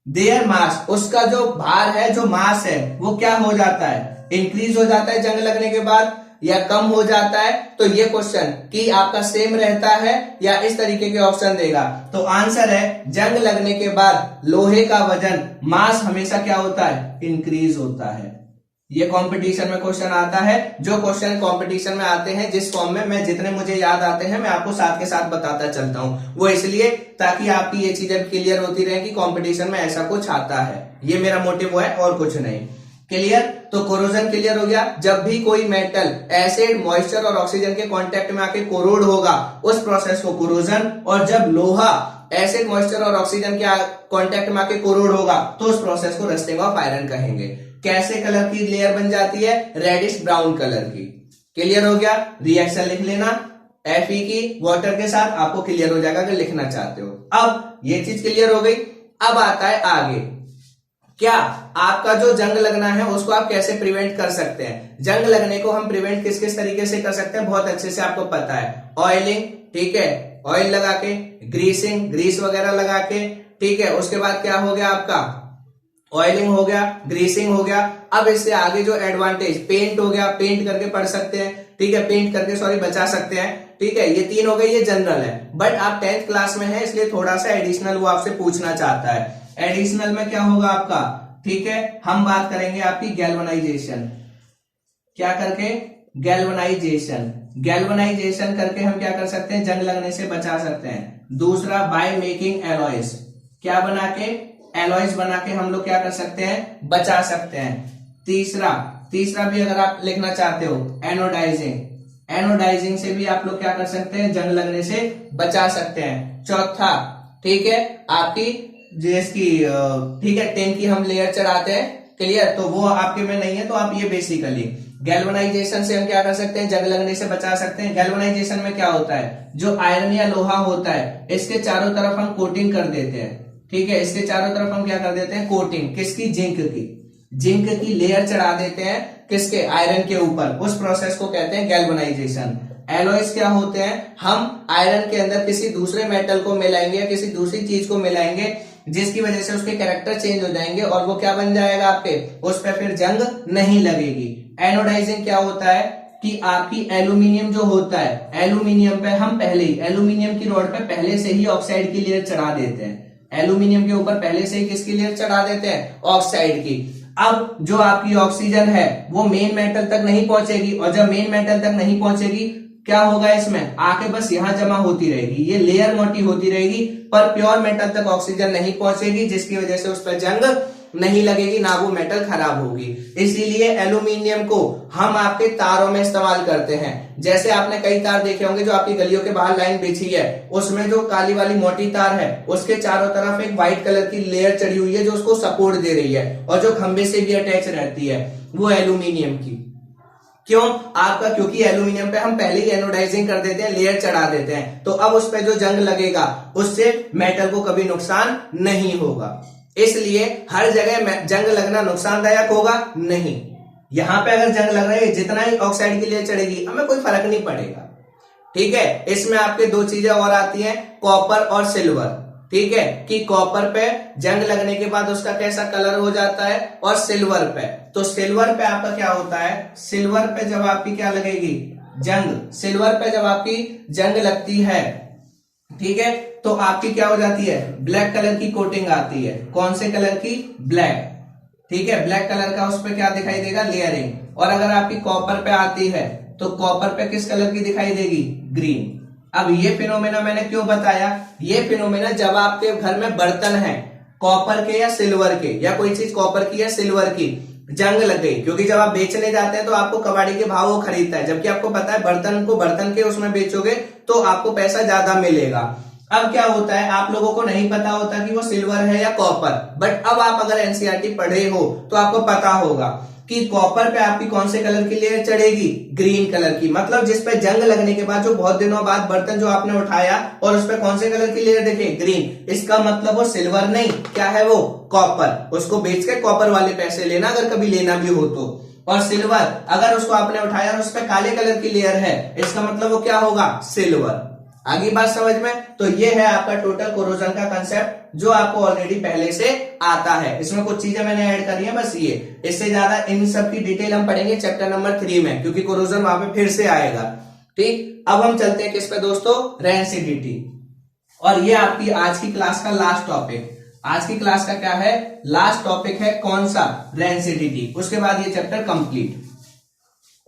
their mass, उसका जो भार है, जो मास है, वो क्या हो जाता है? इंक्रीज हो जाता है जंग लगने के बाद या कम हो जाता है? तो ये क्वेश्चन कि आपका सेम रहता है या इस तरीके के ऑप्शन देगा। तो आंसर है जंग लगने के बाद लोहे का वजन, मास हमेशा क्या होता है? इंक्रीज होता है। ये कंपटीशन में क्वेश्चन आता है। जो क्वेश्चन कंपटीशन में आते हैं जिस फॉर्म में, मैं जितने मुझे याद आते हैं मैं आपको साथ के साथ बताता चलता हूं, वो इसलिए ताकि आपकी ये चीजें क्लियर होती रहे कि कंपटीशन में ऐसा कुछ आता है। ये मेरा मोटिव है और कुछ नहीं। क्लियर? तो कोरोजन क्लियर हो गया। जब भी कोई मेटल एसिड, मॉइस्चर और ऑक्सीजन के कांटेक्ट में आके कोरोड होगा, उस प्रोसेस को कोरोजन, और जब लोहा एसिड, मॉइस्चर और ऑक्सीजन के कांटेक्ट में आके कोरोड होगा तो उस प्रोसेस को रस्टिंग ऑफ आयरन कहेंगे। कैसे कलर की लेयर बन जाती है? रेडिश ब्राउन कलर की। क्लियर हो गया? रिएक्शन लिख लेना Fe की वाटर के साथ, आपको क्लियर हो जाएगा अगर लिखना चाहते हो। अब ये चीज क्लियर हो गई। अब आता है आगे, क्या आपका जो जंग लगना है उसको आप कैसे प्रिवेंट कर सकते हैं? जंग लगने को हम प्रिवेंट किस किस तरीके से कर सकते हैं? बहुत अच्छे से आपको पता है। ऑयलिंग, ठीक है, ऑयल लगा के, ग्रीसिंग, ग्रीस वगैरह लगा के, ठीक है। उसके बाद क्या हो गया आपका? ऑयलिंग हो गया, ग्रीसिंग हो गया। अब इससे आगे जो एडवांटेज, पेंट हो गया, पेंट करके पढ़ सकते हैं, ठीक है, पेंट करके बचा सकते हैं, ठीक है। ये तीन हो गए, ये जनरल है। बट आप 10th क्लास में है इसलिए थोड़ा सा एडिशनल वो आपसे पूछना चाहता है। एडिशनल में क्या होगा आपका? ठीक है, हम बात करेंगे आपकी गैल्वनाइजेशन। क्या करके? गैल्वनाइजेशन। गैल्वनाइजेशन करके हम क्या कर सकते हैं? जंग लगने से बचा सकते हैं। दूसरा, बाय मेकिंग एलॉयज। क्या बना के? एलॉयज बना के हम लोग क्या कर सकते हैं? बचा सकते हैं। तीसरा भी अगर आप लिखना चाहते हो, एनोडाइजिंग। एनोडाइजिंग से भी आप लोग क्या कर सकते हैं? जंग लगने से बचा सकते हैं। चौथा, ठीक है, आपकी जिसकी, ठीक है, 10 की हम लेयर चढ़ाते हैं। क्लियर? तो वो आपके में नहीं है, तो आप ये बेसिकली गैल्वनाइजेशन से हम क्या कर सकते हैं? जंग लगने से बचा सकते हैं। गैल्वनाइजेशन में क्या होता है? जो आयरन या लोहा होता है, इसके चारों तरफ हम कोटिंग कर देते हैं, ठीक है। इसके चारों तरफ हम क्या कर देते हैं? कोटिंग। किसकी? जिंक की। जिंक की लेयर चढ़ा देते हैं किसके? आयरन के ऊपर। उस प्रोसेस को कहते हैं गैल्वनाइजेशन। एलॉयज क्या होते हैं? हम आयरन के अंदर किसी दूसरे मेटल को मिलाएंगे या किसी दूसरी चीज को मिलाएंगे जिसकी वजह से उसके कैरेक्टर चेंज हो जाएंगे और वो क्या बन जाएगा आपके? उस पर फिर जंग नहीं लगेगी। एनोडाइजिंग क्या होता है कि आपकी एल्यूमिनियम जो होता है, एल्यूमिनियम पे हम पहले ही, एल्यूमिनियम की रॉड पे पहले से ही ऑक्साइड की लेयर चढ़ा देते हैं। एल्यूमिनियम के ऊपर पहले से ही किसकी लेयर चढ़ा देते हैं? ऑक्साइड की। अब जो आपकी ऑक्सीजन है वो मेन मेटल तक नहीं पहुंचेगी, और जब मेन मेटल तक नहीं पहुंचेगी क्या होगा? इसमें आके बस यहां जमा होती रहेगी, ये लेयर मोटी होती रहेगी, पर प्योर मेटल तक ऑक्सीजन नहीं पहुंचेगी, जिसकी वजह से उस पर जंग नहीं लगेगी, ना वो मेटल खराब होगी। इसीलिए एल्यूमिनियम को हम आपके तारों में इस्तेमाल करते हैं। जैसे आपने कई तार देखे होंगे जो आपकी गलियों के बाहर लाइन बिछी है, उसमें जो काली वाली मोटी तार है उसके चारों तरफ एक व्हाइट कलर की लेयर चढ़ी हुई है जो उसको सपोर्ट दे रही है, और जो खंबे से भी अटैच रहती है वो एल्यूमिनियम की। क्यों? आपका, क्योंकि एल्यूमिनियम पे हम पहले ही एनोडाइजिंग कर देते हैं, लेयर चढ़ा देते हैं, तो अब उस पे जो जंग लगेगा उससे मेटल को कभी नुकसान नहीं होगा। इसलिए हर जगह जंग लगना नुकसानदायक होगा नहीं। यहां पे अगर जंग लग रहा है, जितना ही ऑक्साइड की लेयर चढ़ेगी हमें कोई फर्क नहीं पड़ेगा, ठीक है। इसमें आपके दो चीजें और आती हैं, कॉपर और सिल्वर, ठीक है, कि कॉपर पे जंग लगने के बाद उसका कैसा कलर हो जाता है, और सिल्वर पे, तो सिल्वर पे आपका क्या होता है? सिल्वर पे जब आपकी क्या लगेगी? जंग। सिल्वर पे जब आपकी जंग लगती है, ठीक है, तो आपकी क्या हो जाती है? ब्लैक कलर की कोटिंग आती है। कौन से कलर की? ब्लैक, ठीक है, ब्लैक कलर का उस पर क्या दिखाई देगा? लेयरिंग। और अगर आपकी कॉपर पे आती है तो कॉपर पे किस कलर की दिखाई देगी? ग्रीन। अब ये फिनोमेना मैंने क्यों बताया? ये फिनोमेना जब आपके घर में बर्तन है कॉपर के या सिल्वर के, या कोई चीज कॉपर की या सिल्वर की, जंग लग गई, क्योंकि जब आप बेचने जाते हैं तो आपको कबाड़ी के भाव वो खरीदता है, जबकि आपको पता है बर्तन को बर्तन के उसमें बेचोगे तो आपको पैसा ज्यादा मिलेगा। अब क्या होता है, आप लोगों को नहीं पता होता कि वो सिल्वर है या कॉपर, बट अब आप अगर एनसीईआरटी पढ़े हो तो आपको पता होगा कि कॉपर पे आपकी कौन से कलर की लेयर चढ़ेगी? ग्रीन कलर की। मतलब जिस पे जंग लगने के बाद जो बहुत दिनों बाद बर्तन जो आपने उठाया और उस पे कौन से कलर की लेयर देखे? ग्रीन। इसका मतलब वो सिल्वर नहीं, क्या है वो? कॉपर। उसको बेच के कॉपर वाले पैसे लेना अगर कभी लेना भी हो तो। और सिल्वर अगर उसको आपने उठाया और उस पे काले कलर की लेयर है, इसका मतलब वो क्या होगा? सिल्वर। आगे बात समझ में? तो ये है आपका टोटल कोरोजन का कंसेप्ट जो आपको ऑलरेडी पहले से आता है। इसमें कुछ चीजें मैंने ऐड करी है बस ये, इससे ज्यादा इन सब की डिटेल हम पढ़ेंगे चैप्टर नंबर 3 में, क्योंकि कोरोजन वहां पे फिर से आएगा। ठीक, अब हम चलते हैं किस पे दोस्तों? रेंसिडिटी। और ये आपकी आज की क्लास का लास्ट टॉपिक। आज की क्लास का क्या है? लास्ट टॉपिक है कौन सा? रेंसिडिटी। उसके बाद ये चैप्टर कंप्लीट।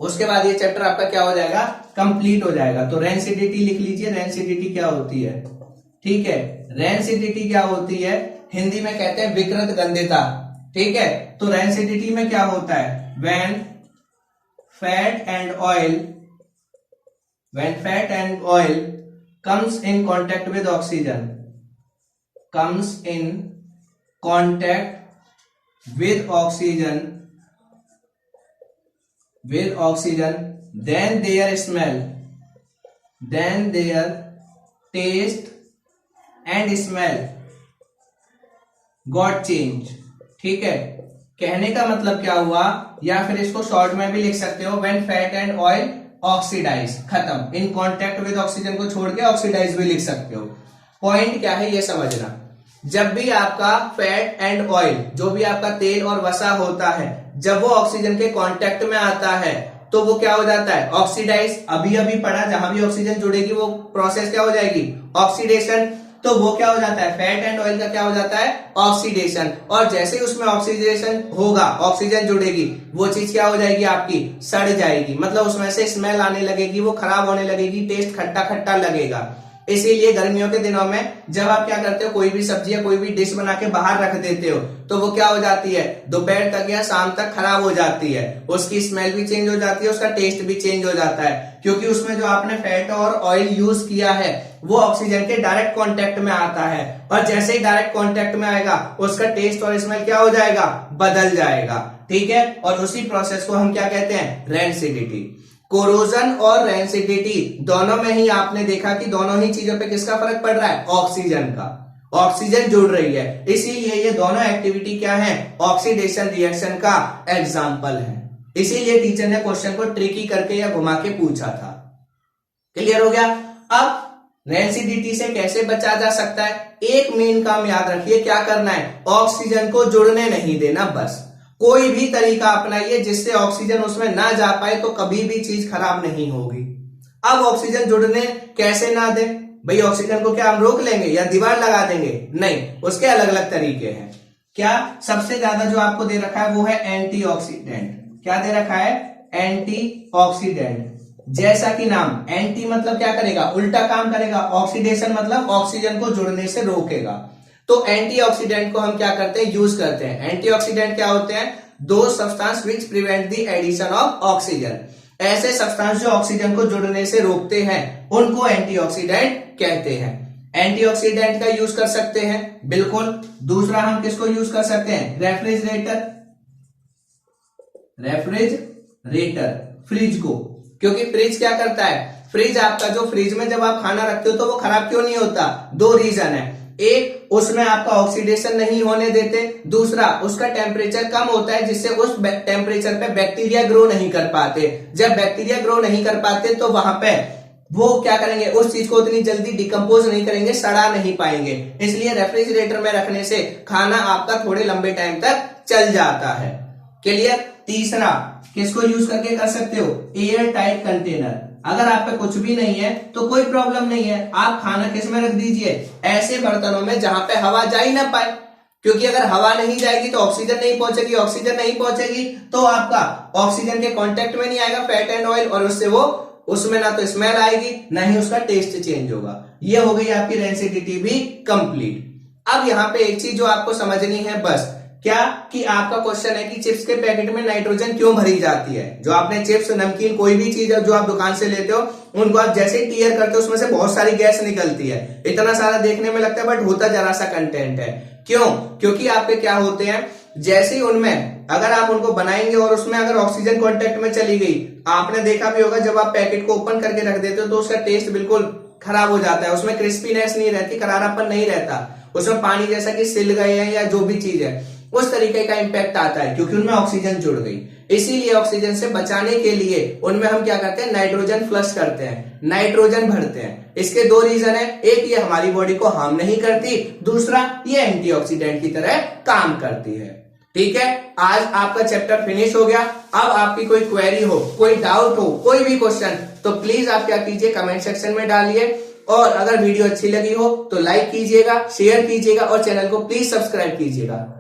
उसके बाद ये चैप्टर आपका क्या हो जाएगा? कंप्लीट हो जाएगा। तो रेंसिडिटी लिख लीजिए। रेंसिडिटी क्या होती है? ठीक है, रेंसिडिटी क्या होती है? हिंदी में कहते हैं विकृत गंधता। ठीक है, तो रेंसिडिटी में क्या होता है? When fat and oil comes in contact with oxygen, comes in contact with oxygen, then their smell, then their taste and smell got change। ठीक है, कहने का मतलब क्या हुआ, या फिर इसको शॉर्ट में भी लिख सकते हो, when fat and oil oxidize, खत्म। इन कॉन्टेक्ट विद ऑक्सीजन को छोड़ के ऑक्सीडाइज भी लिख सकते हो। पॉइंट क्या है ये समझना, जब भी आपका फैट एंड ऑयल, जो भी आपका तेल और वसा होता है, जब वो ऑक्सीजन के कांटेक्ट में आता है तो वो क्या हो जाता है? ऑक्सीडाइज। अभी अभी पढ़ा, जहां भी ऑक्सीजन जुड़ेगी वो प्रोसेस क्या हो जाएगी? ऑक्सीडेशन। तो वो क्या हो जाता है? फैट एंड ऑयल का क्या हो जाता है? ऑक्सीडेशन। और जैसे ही उसमें ऑक्सीडेशन होगा, ऑक्सीजन जुड़ेगी, वो चीज क्या हो जाएगी? आपकी सड़ जाएगी। मतलब उसमें से स्मेल आने लगेगी, वो खराब होने लगेगी, टेस्ट खट्टा खट्टा लगेगा। इसीलिए गर्मियों के दिनों में जब आप क्या करते हो, कोई भी सब्जी या कोई भी डिश बना के बाहर रख देते हो, तो वो क्या हो जाती है? दोपहर तक या शाम तक खराब हो जाती है। उसकी स्मेल भी चेंज हो जाती है, उसका टेस्ट भी चेंज हो जाता है, क्योंकि उसमें जो आपने फैट और ऑयल यूज किया है वो ऑक्सीजन के डायरेक्ट कांटेक्ट में आता है, और जैसे ही डायरेक्ट कांटेक्ट में आएगा उसका टेस्ट और स्मेल क्या हो जाएगा? बदल जाएगा। ठीक है, और उसी प्रोसेस को हम क्या कहते हैं? रेंसिडिटी। कोरोजन और रेंसिडिटी दोनों में ही आपने देखा कि दोनों ही चीजों पे किसका फर्क पड़ रहा है? ऑक्सीजन का। ऑक्सीजन जुड़ रही है, इसीलिए ये दोनों एक्टिविटी क्या है? ऑक्सीडेशन रिएक्शन का एग्जाम्पल है। इसीलिए टीचर ने क्वेश्चन को ट्रिकी करके या घुमा के पूछा था। क्लियर हो गया? अब रेंसिडिटी से कैसे बचा जा सकता है? एक मेन काम याद रखिए, क्या करना है? ऑक्सीजन को जुड़ने नहीं देना। बस कोई भी तरीका अपनाइए जिससे ऑक्सीजन उसमें ना जा पाए, तो कभी भी चीज खराब नहीं होगी। अब ऑक्सीजन जुड़ने कैसे ना दे भाई? ऑक्सीजन को क्या हम रोक लेंगे या दीवार लगा देंगे? नहीं, उसके अलग अलग तरीके हैं। क्या? सबसे ज्यादा जो आपको दे रखा है वो है एंटीऑक्सीडेंट। क्या दे रखा है? एंटीऑक्सीडेंट। जैसा कि नाम, एंटी मतलब क्या करेगा? उल्टा काम करेगा। ऑक्सीडेशन मतलब ऑक्सीजन को जुड़ने से रोकेगा। तो एंटीऑक्सीडेंट को हम क्या करते हैं? यूज करते हैं। एंटीऑक्सीडेंट क्या होते हैं? दो substance which prevent the addition of oxygen. ऐसे सब्सटेंस जो ऑक्सीजन को जुड़ने से रोकते हैं उनको एंटीऑक्सीडेंट कहते हैं। एंटीऑक्सीडेंट का यूज कर सकते हैं, बिल्कुल। दूसरा हम किसको यूज कर सकते हैं? रेफ्रिजरेटर। फ्रिज को, क्योंकि फ्रिज क्या करता है? फ्रिज आपका जो फ्रिज में जब आप खाना रखते हो तो वो खराब क्यों नहीं होता? दो रीजन है। एक, उसमें आपका ऑक्सीडेशन नहीं होने देते। दूसरा, उसका टेम्परेचर कम होता है जिससे उस टेम्परेचर पे बैक्टीरिया ग्रो नहीं कर पाते। जब बैक्टीरिया ग्रो नहीं कर पाते तो वहां पे वो क्या करेंगे? उस चीज को उतनी जल्दी डिकम्पोज नहीं करेंगे, सड़ा नहीं पाएंगे। इसलिए रेफ्रिजरेटर में रखने से खाना आपका थोड़े लंबे टाइम तक चल जाता है। क्लियर? तीसरा, किसको यूज करके कर सकते हो? Air tight container. अगर आप पे कुछ भी नहीं है तो कोई प्रॉब्लम नहीं है, आप खाना किस में रख दीजिए? ऐसे बर्तनों में जहां पे हवा जा ही ना पाए। क्योंकि अगर हवा नहीं जाएगी तो ऑक्सीजन नहीं पहुंचेगी, ऑक्सीजन नहीं पहुंचेगी तो आपका ऑक्सीजन के कांटेक्ट में नहीं आएगा फैट एंड ऑयल, और उससे वो उसमें ना तो स्मेल आएगी ना ही उसका टेस्ट चेंज होगा। ये हो गई आपकी रेंसिडिटी भी कंप्लीट। अब यहाँ पे एक चीज जो आपको समझनी है बस, क्या कि आपका क्वेश्चन है कि चिप्स के पैकेट में नाइट्रोजन क्यों भरी जाती है। जो आपने चिप्स, नमकीन, कोई भी चीज जो आप दुकान से लेते हो, उनको आप जैसे ही टीयर करते हो उसमें से बहुत सारी गैस निकलती है। इतना सारा देखने में लगता है बट होता जरा सा कंटेंट है। क्यों? क्योंकि आपके क्या होते हैं, जैसे ही उनमें अगर आप उनको बनाएंगे और उसमें अगर ऑक्सीजन कांटेक्ट में चली गई, आपने देखा भी होगा जब आप पैकेट को ओपन करके रख देते हो तो उसका टेस्ट बिल्कुल खराब हो जाता है, उसमें क्रिस्पीनेस नहीं रहती, करारापन नहीं रहता, उसमें पानी जैसा कि सिल गए हैं या जो भी चीज है उस तरीके का इंपैक्ट आता है, क्योंकि उनमें ऑक्सीजन जुड़ गई। इसीलिए ऑक्सीजन से बचाने के लिए उनमें हम क्या करते हैं, नाइट्रोजन फ्लश करते हैं, नाइट्रोजन भरते हैं। इसके दो रीजन है, एक ये हमारी बॉडी को हार्म नहीं करती, दूसरा ये एंटीऑक्सीडेंट की तरह काम करती है। ठीक है, आज आपका चैप्टर फिनिश हो गया। अब आपकी कोई क्वेरी हो, कोई डाउट हो, कोई भी क्वेश्चन, तो प्लीज आप क्या कीजिए, कमेंट सेक्शन में डालिए। और अगर वीडियो अच्छी लगी हो तो लाइक कीजिएगा, शेयर कीजिएगा और चैनल को प्लीज सब्सक्राइब कीजिएगा।